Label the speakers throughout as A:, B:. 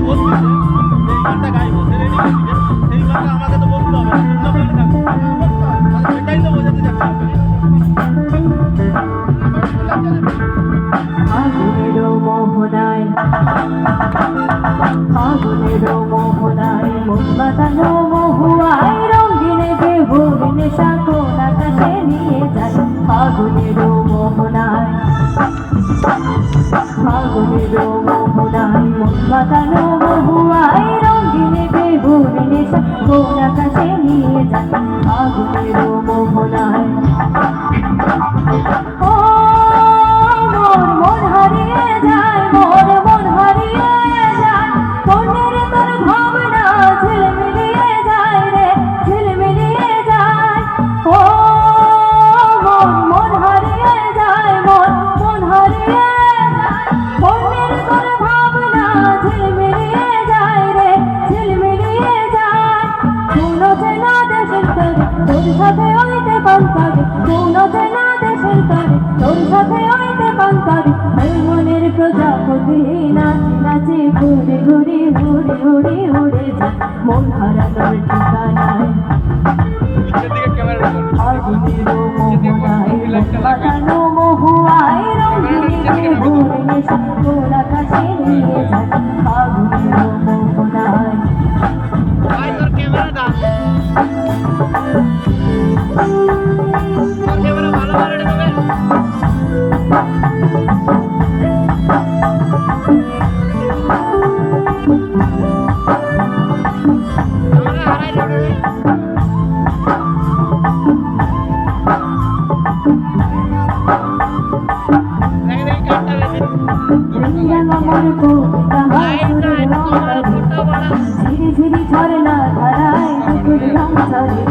A: বলতেছে যে এই গানটা গাইবো সে রেডি করে দিবে, সেই গানটা আমাকে তো বলতে হবে, সেটাই তো বোঝাতে চাচ্ছি।
B: ফাগুনেরও মোহনায় মন মাতানো মহুয়ায় রঙিনে বেহুর নেশা কোন আকাশে নিয়ে যায়। ফাগুনেরও মোহনায় মন মাতানো মহুয়ায় রঙিনে বেহুর নেশা কোন আকাশে নিয়ে যায়। ফাগুনেরও মোহনায় প্রজাপতি নাচি নাচি ঘুরে ঘুরে ঘুরে ঘুরে উড়ে যায় মন হারানোর ঠিকানায়। ফাগুনেরও মোহনায় বাঁধানো মহুয়ায় রঙিনে ঘুরে নেশা কোন আকাশে নিয়ে যায়। ফাগুনেরও মোহনায় ঝিরি ঝরনা ধারায় দুপুর রং ঝরে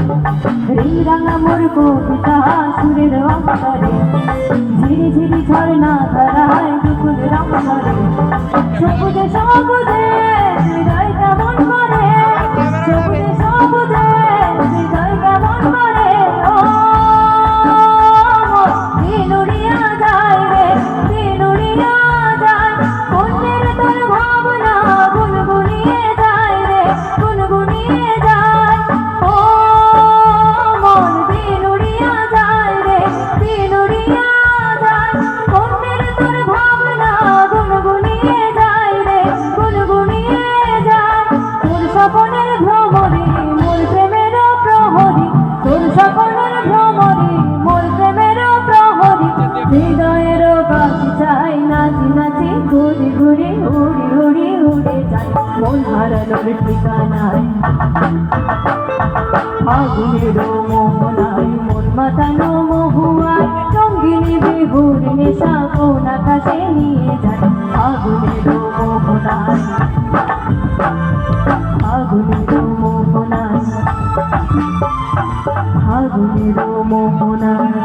B: রিংরাঙা মোর কবিতা সুরের অন্তরে। ঝিরি ঝিরি ঝরনা ধারায় দুপুর রং ঝরে সবুজে সবুজে হৃদয় কেমন করে, সবুজে সবুজে হৃদয় কেমন করে। ও দিন উড়িয়া যায় রে দিন উড়িয়া যায় অন্যের তোর ভাবনা গুনগুনিয়ে যায় রে গুনগুনিয়ে যায়। ও মন দিন উড়িয়া যায় রে দিন উড়িয়া যায় অন্যের তোর ভাবনা গুনগুনিয়ে যায় রে গুনগুনিয়ে যায়। তোর স্বপনের ভ্রমরে মোর প্রেমেরও প্রহরী, তোর স্বপনের ভ্রমরে মোর প্রেমেরও প্রহরী। হৃদয়েরও বাকি চাই নাচি নাচি ঘুরে ঘুরে উড়ি উড়ি উড়ে যায় মন হারানোর ঠিকানায়। ফাগুনেরও মোহনায় মন মাতানো মহুয়ায় রঙিনী বেহুর নেশা কোন আকাশে নিয়ে যায়। ফাগুনেরও মোহনায় ফাগুনেরও মোহনায়